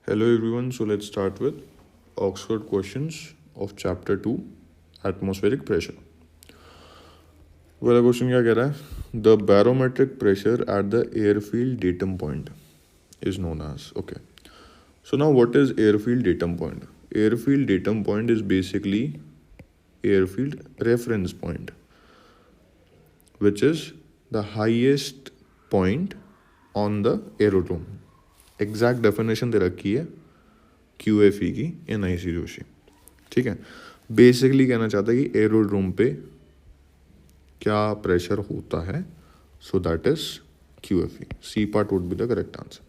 Hello everyone, so let's start with Oxford questions of chapter 2 atmospheric pressure. पहला question क्या कह रहा है? The barometric pressure at the airfield datum point is known as. Okay. So now what is airfield datum point? Airfield datum point is basically airfield reference point, which is the highest point on the aerodrome. Exact definition दे रखी है QFE की NIC Joshi. ठीक है, basically कहना चाहता है कि एरोड्रोम पे क्या प्रेशर होता है, so that is QFE. C part would be the correct answer.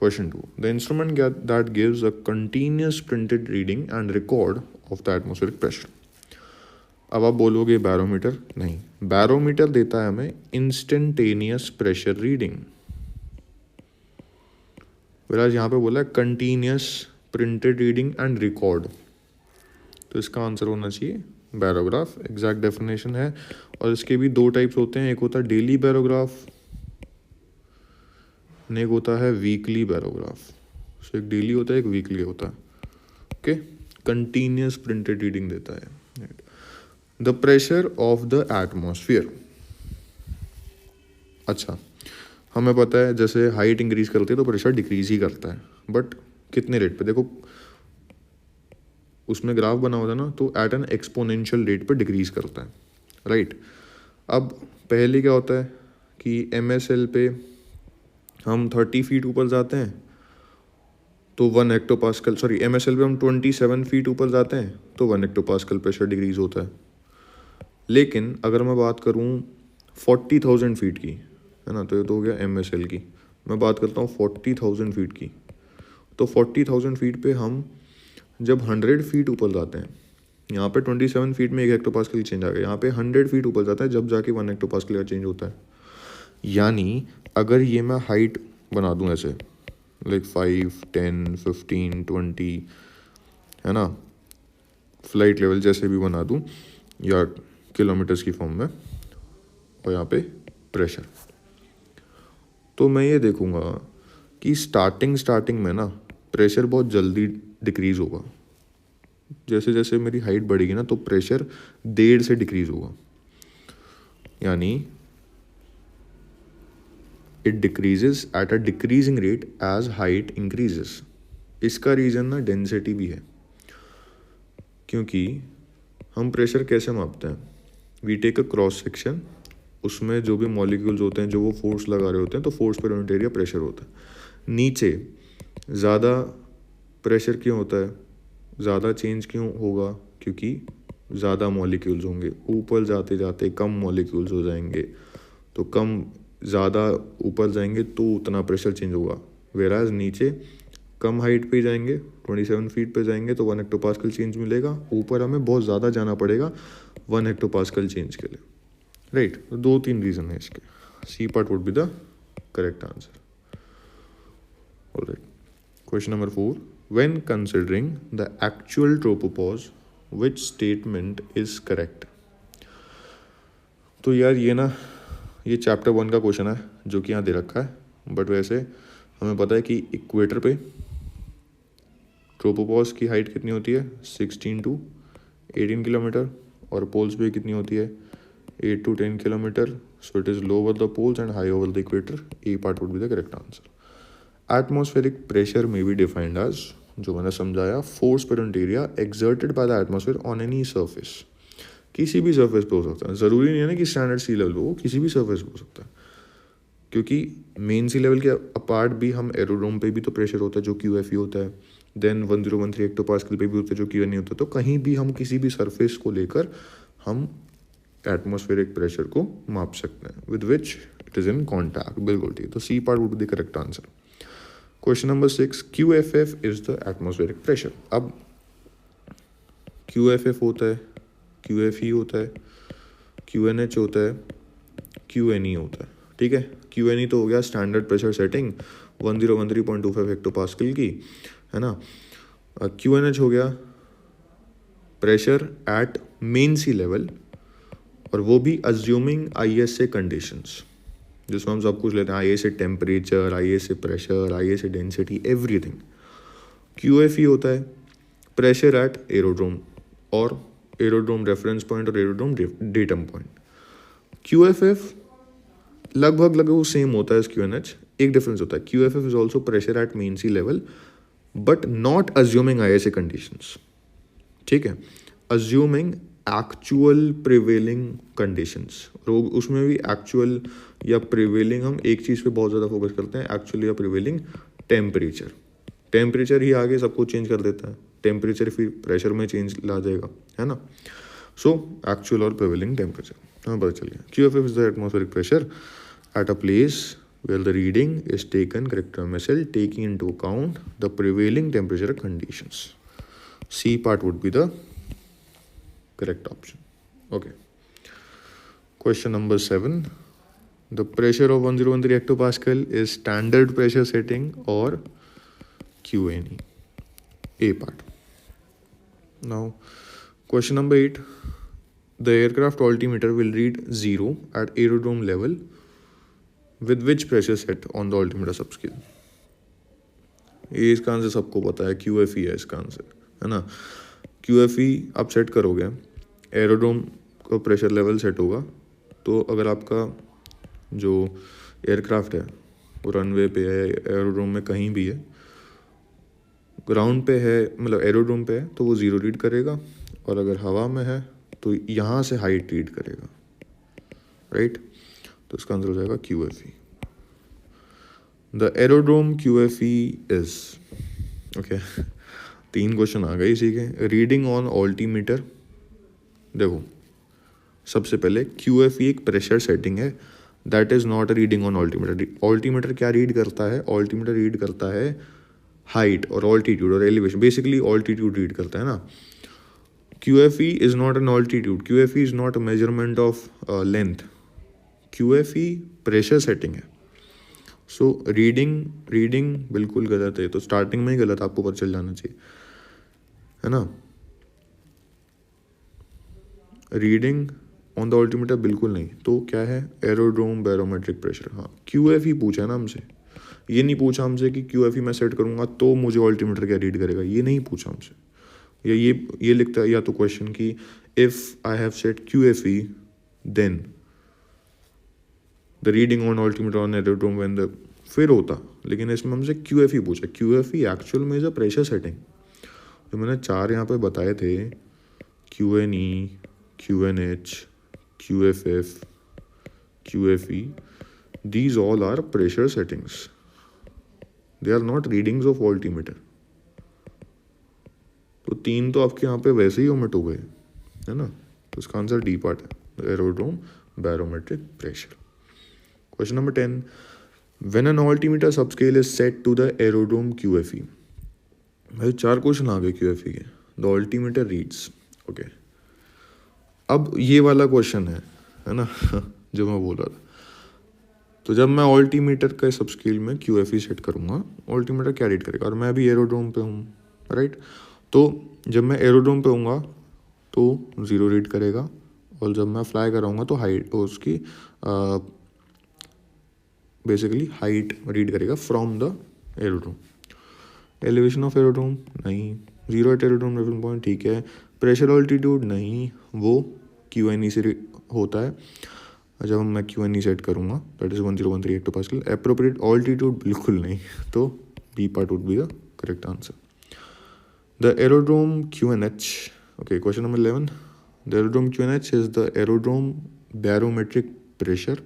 Question 2. The instrument that gives a continuous printed reading and record of the atmospheric pressure. अब आप बोलोगे बैरोमीटर. नहीं, बैरोमीटर देता है हमें इंस्टेंटेनियस प्रेशर रीडिंग, वैराज यहाँ पे बोला है continuous printed reading and record, तो इसका आंसर होना चाहिए बैरोग्राफ. एग्जैक्ट डेफिनेशन है. और इसके भी दो टाइप्स होते हैं, एक होता है डेली बैरोग्राफ, एक होता है वीकली बैरोग्राफ. सो एक डेली होता है, एक वीकली होता है. ओके, कंटिन्यूस प्रिंटेड रीडिंग देता है. The pressure of the atmosphere. अच्छा, हमें पता है जैसे हाइट इंक्रीज करती है तो प्रेशर डिक्रीज ही करता है, बट कितने रेट पे? देखो उसमें ग्राफ बना होता है ना, तो एट एन एक्सपोनेंशियल रेट पे डिक्रीज करता है, राइट. अब पहले क्या होता है कि MSL पे हम 30 फीट ऊपर जाते हैं तो 1 हेक्टोपास्कल, सॉरी MSL पे हम 27 फीट ऊपर जाते हैं तो 1 हेक्टोपास्कल प्रेशर डिक्रीज होता है. लेकिन अगर मैं बात करूँ 40,000 फीट की, है ना, तो ये तो हो गया MSL की. मैं बात करता हूँ 40,000 फीट की, तो 40,000 फीट पे हम जब 100 फीट ऊपर जाते हैं, यहाँ पे 27 फीट में 1 हेक्टोपास्कल चेंज आ गया, यहाँ पे 100 फीट ऊपर जाता है जब जाके 1 हेक्टोपास्कल का चेंज होता है. यानी अगर ये मैं हाइट बना दूँ ऐसे लाइक 5, 10, 15, 20, है ना, फ्लाइट लेवल जैसे भी बना दूँ या किलोमीटर्स की फॉर्म में, और यहाँ पे प्रेशर, तो मैं ये देखूंगा कि स्टार्टिंग में ना प्रेशर बहुत जल्दी डिक्रीज होगा. जैसे जैसे मेरी हाइट बढ़ेगी ना तो प्रेशर देर से डिक्रीज होगा, यानी it decreases at a decreasing rate as height increases. इसका रीज़न ना डेंसिटी भी है, क्योंकि हम प्रेशर कैसे मापते हैं? We take a cross section, उसमें जो भी मॉलिक्यूल्स होते हैं जो वो फोर्स लगा रहे होते हैं, तो force per unit area pressure होता है. नीचे ज़्यादा प्रेशर क्यों होता है, ज़्यादा चेंज क्यों होगा? क्योंकि ज़्यादा मॉलिक्यूल्स होंगे. ऊपर जाते जाते कम मॉलिक्यूल्स हो जाएंगे, तो कम ज़्यादा ऊपर जाएंगे तो उतना प्रेशर चेंज होगा. वेराज नीचे कम हाइट पे जाएंगे, 27 फीट पे जाएंगे तो 1 हेक्टोपास्कल चेंज मिलेगा. ऊपर हमें बहुत ज़्यादा जाना पड़ेगा 1 हेक्टोपास्कल चेंज के लिए, राइट. तो 2-3 रीज़न है इसके. C part would be the correct answer. All right, question number 4. When considering the actual tropopause which statement is correct. तो यार ये चैप्टर 1 का क्वेश्चन है जो कि यहाँ दे रखा है, बट वैसे हमें पता है कि इक्वेटर पे ट्रोपोपॉज की हाइट कितनी होती है? 16 to 18 किलोमीटर, और पोल्स पे कितनी होती है? 8 to 10 kilometre. So it is low over the poles and high over the equator. A part would be the correct answer. Atmospheric pressure में बी डिफाइंड एज, जो मैंने समझाया, force per unit area exerted by the atmosphere on any surface. किसी भी surface पे हो सकता है, ज़रूरी नहीं है ना कि स्टैंडर्ड सी लेवल हो, किसी भी सर्फेस पे हो सकता है. क्योंकि मेन सी लेवल के अपार्ट भी हम एरोड्रोम पे भी तो प्रेशर होता है जो QFE होता है, देन 1013 हेक्टोपास्कल पे भी होता है जो QNE होता है. तो कहीं भी हम किसी भी सरफेस को लेकर हम एटमॉस्फेरिक प्रेशर को माप सकते हैं, with which it is in contact. बिल्कुल ठीक. तो C part would be the correct answer. Question number 6. QFF is the atmospheric pressure. अब QFF होता है, QFE होता है, QNH होता है, QNE होता है. ठीक है, QNE तो हो गया स्टैंडर्ड प्रेशर सेटिंग 1013.25 हेक्टोपास्कल की, है ना. QNH हो गया pressure at mean sea level, और वो भी अज्यूमिंग ISA कंडीशंस, जिसमें हम सब कुछ लेते हैं, ISA temperature, ISA pressure, ISA density, everything. QFE होता है प्रेशर एट एरोड्रोम और एरोड्रोम रेफरेंस पॉइंट और एरोड्रोम डेटम पॉइंट। QFF लगभग सेम होता है QNH, एक डिफरेंस होता है QFF is also pressure at mean sea level but not assuming ISA conditions, ठीक है, अज्यूमिंग एक्चुअल प्रिवेलिंग कंडीशंस। उसमें भी एक्चुअल या प्रिवेलिंग, हम एक चीज़ पे बहुत ज़्यादा फोकस करते हैं, एक्चुअल या प्रिवेलिंग टेम्परेचर। टेम्परेचर ही आगे सब कुछ चेंज कर देता है, टेम्परेचर फिर प्रेशर में चेंज ला जाएगा, है ना। सो एक्चुअल और प्रिवेलिंग टेम्परेचर हमें पता चल गया। QFF is the atmospheric pressure at a place where the reading is taken correct MSL taking into account the prevailing temperature conditions. C part would be the correct option. Okay. Question number 7. The pressure of 1013 hectopascal is standard pressure setting or QNE? A part. Now, question number 8. The aircraft altimeter will read 0 at aerodrome level with which pressure set on the altimeter subscale? ये इसका answer सबको पता है, QFE है इसका answer, है ना। QFE आप सेट करोगे, एरोड्रोम का प्रेशर लेवल सेट होगा, तो अगर आपका जो एयरक्राफ्ट है वो रनवे पे है, एरोड्रोम में कहीं भी है, ग्राउंड पे है मतलब एरोड्रोम पे है तो वो 0 रीड करेगा, और अगर हवा में है तो यहाँ से हाइट रीड करेगा, राइट। तो इसका आंसर हो जाएगा QFE। The aerodrome QFE is, okay, 3 question आ गए इसी के। रीडिंग ऑन ऑल्टीमीटर, देखो सबसे पहले QFE एक प्रेशर सेटिंग है, that is not a reading on altimeter. Altimeter क्या रीड करता है? ऑल्टीमीटर रीड करता है हाइट और ऑल्टीट्यूड और एलिवेशन, बेसिकली ऑल्टीट्यूड रीड करता है ना। QFE is not an altitude, QFE is not a measurement of length, QFE pressure setting है। सो रीडिंग बिल्कुल गलत है, तो स्टार्टिंग में ही गलत, आपको पता चल जाना चाहिए, है ना। रीडिंग ऑन द ऑल्टीमीटर बिल्कुल नहीं, तो क्या है? Aerodrome barometric pressure. हाँ, QFE पूछा है ना हमसे, ये नहीं पूछा हमसे कि QFE मैं सेट करूँगा तो मुझे ऑल्टीमीटर क्या रीड करेगा, ये नहीं पूछा हमसे। या ये लिखता है या तो क्वेश्चन की if I have set QFE then the reading on altimeter on aerodrome when the, फिर होता, लेकिन इसमें हमसे QFE पूछा। QFE एक्चुअल में इज अ प्रेशर सेटिंग। जो मैंने 4 यहाँ पे बताए थे, QNE, QNH, QFF, QFE, these all are pressure settings. They are not readings of altimeter. तो 3 तो आपके यहाँ पे वैसे ही ओमिट हो गए, है ना। तो इसका आंसर डी पार्ट है, aerodrome barometric pressure. Question number 10. When an altimeter subscale is set to the aerodrome QFE. भाई 4 क्वेश्चन आ गए QFE के। The altimeter reads, okay. अब ये वाला क्वेश्चन है ना जो मैं बोल रहा था। तो जब मैं ऑल्टीमीटर के सबस्केल में QFE सेट करूँगा, ऑल्टीमीटर क्या रीड करेगा, और मैं अभी एरोड्रोम पे हूँ, राइट। तो जब मैं एरोड्रोम पे हूँगा तो 0 रीड करेगा, और जब मैं फ्लाई कराऊँगा तो हाइट उसकी बेसिकली हाइट रीड करेगा from the aerodrome. Elevation of aerodrome नहीं, 0 एट एरोड्रोम रेफरेंस पॉइंट, ठीक है। प्रेशर ऑल्टीट्यूड नहीं, वो QNE से होता है। जब मैं QNE सेट करूँगा that is 1013 hectopascal. Appropriate altitude बिल्कुल नहीं, तो B part would be the correct answer. The aerodrome QNH, okay. Question number 11. The aerodrome QNH is the aerodrome barometric pressure.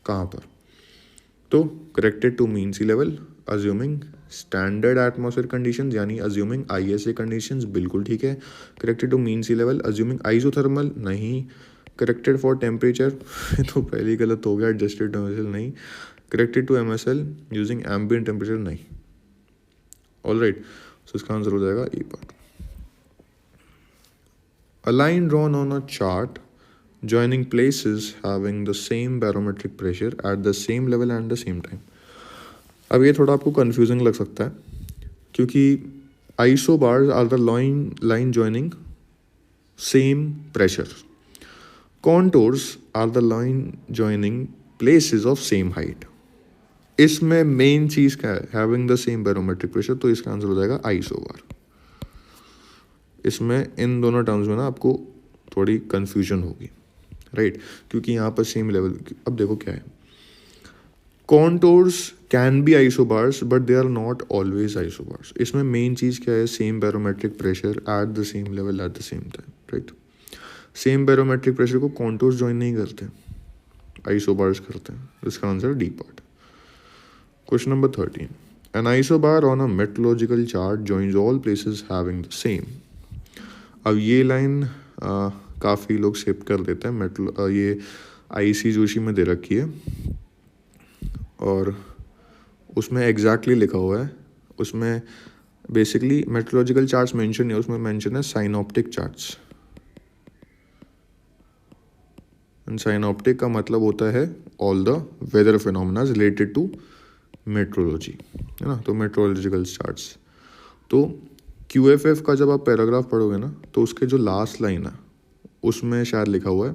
कहाँ पर? तो corrected to mean sea level, assuming standard atmosphere conditions यानी assuming ISA conditions, बिल्कुल ठीक है। Corrected to mean sea level, assuming isothermal नहीं। Corrected for temperature तो पहले ही गलत हो गया, एडजस्टेड टू MSL नहीं। Corrected to MSL using ambient temperature नहीं। ऑल राइट, सो इसका आंसर हो जाएगा A part. A line drawn on a chart joining places having the same barometric pressure at the same level and the same time. अब ये थोड़ा आपको confusing लग सकता है, क्योंकि isobars are the line joining same pressure. Contours are the line joining places of same height. इसमें main चीज़ क्या है, having the same barometric pressure, तो इसका आंसर हो जाएगा आइसोबार। इसमें इन दोनों टर्म्स में ना आपको थोड़ी कन्फ्यूजन होगी, राइट, क्योंकि यहाँ पर सेम लेवल। अब देखो क्या है, contours can be isobars but they are not always isobars. इसमें मेन चीज़ क्या है, same barometric pressure at the same level at the same time, right. Same barometric pressure को कॉन्टोर्स ज्वाइन नहीं करते, आइसोबार्स करते हैं। इसका answer D part. Question number 13, an isobar on a meteorological chart joins all places having the same. अब ये line काफ़ी लोग स्किप कर देते हैं। ये आईसी जोशी में दे रखी है और उसमें एग्जैक्टली लिखा हुआ है, उसमें बेसिकली मेट्रोलॉजिकल चार्ट्स मेंशन नहीं है, उसमें मेंशन है साइनॉप्टिक चार्ट्स। साइनॉप्टिक का मतलब होता है all the weather phenomena related to meteorology, है ना, तो मेट्रोलॉजिकल चार्ट्स। तो QFF का जब आप पैराग्राफ पढ़ोगे ना, तो उसके जो लास्ट लाइन है उसमें शायद लिखा हुआ है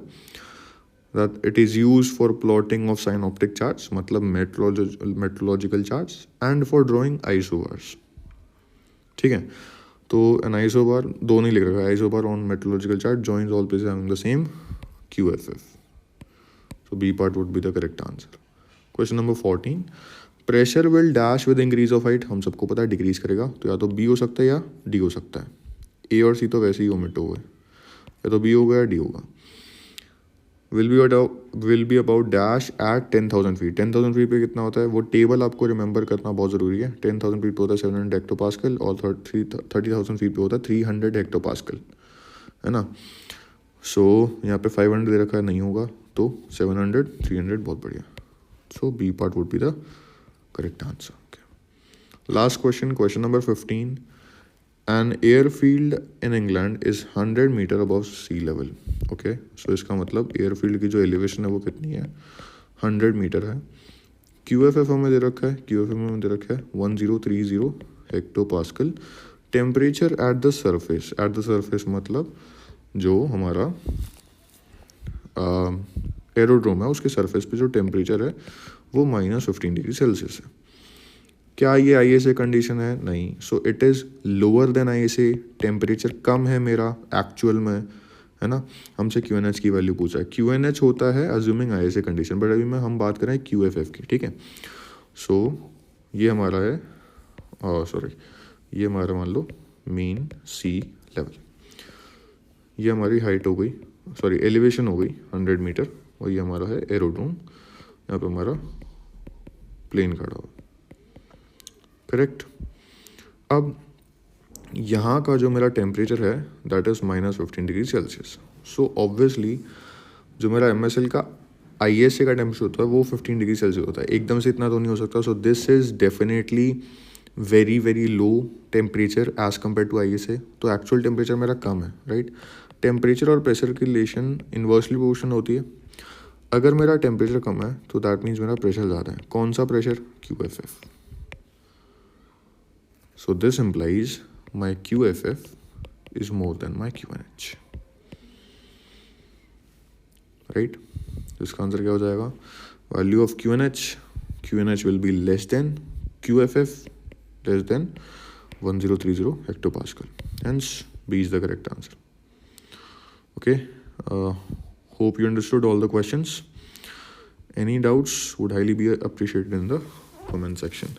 that it is use for plotting of synoptic charts, मतलब meteorological charts, and for drawing isobars. ठीक है, तो एन आइसोबार दोनों ही लिख रखा है, isobar on meteorological chart joins all places having the same QFF। So B part would be the correct answer. Question number 14, pressure will dash with increase of height. हम सबको पता है डिक्रीज करेगा, तो या तो बी हो सकता है या डी हो सकता है। ए और सी तो वैसे ही ओमिट हो गए, या तो बी होगा या डी होगा। Will be about dash at 10,000 feet. 10,000 feet पे कितना होता है, वो टेबल आपको रिमेंबर करना बहुत ज़रूरी है। 10,000 फीट पे होता है 700 हेक्टोपास्कल और 30,000 फीट पे होता है 300 हेक्टोपास्कल, है ना। सो यहाँ पे 500 दे रखा है, नहीं होगा, तो 700 300 बहुत बढ़िया। So B part would be the correct answer. Last question, question number 15, an airfield in England is 100 metre above sea level. Okay, so इसका मतलब एयरफील्ड की जो एलिवेशन है वो कितनी है, 100 मीटर है। QFF हमें दे रखा है, QFF में दे रखा है 1030 hectopascal. Temperature at the surface मतलब जो हमारा एरोड्रोम है उसके सरफेस पे जो टेम्परेचर है वो -15 डिग्री सेल्सियस है। क्या ये ISA कंडीशन है, नहीं। So it is lower than ISA, temperature कम है मेरा एक्चुअल में, है ना। हमसे QNH की वैल्यू पूछा है, QNH होता है अज्यूमिंग ISA कंडीशन, बट अभी में हम बात कर रहे हैं QFF की, ठीक है। सो ये हमारा है, ये हमारा मान लो मीन सी लेवल, ये हमारी हाइट हो गई, एलिवेशन हो गई 100 मीटर, और ये हमारा है एरोड्रोम, यहाँ पे हमारा प्लेन खड़ा हुआ, करेक्ट। अब यहाँ का जो मेरा टेम्परेचर है that is -15 degree Celsius. So obviously जो मेरा MSL का ISA का टेम्परेचर होता है वो 15 डिग्री सेल्सियस होता है, एकदम से इतना तो नहीं हो सकता। So this is definitely very very low temperature as compare to ISA, तो एक्चुअल टेम्परेचर मेरा कम है, राइट। टेम्परेचर और प्रेशर की रिलेशन इन्वर्सली प्रोपोर्शनल होती है। अगर मेरा टेम्परेचर कम है तो दैट मीन्स मेरा प्रेशर ज़्यादा है। कौन सा pressure, QFF। So this implies my QFF is more than my QNH, right? इसका आंसर क्या हो जाएगा, value of QNH will be less than QFF, less than 1030 hectopascal. Hence B is the correct answer. Okay, hope you understood all the questions. Any doubts would highly be appreciated in the comment section.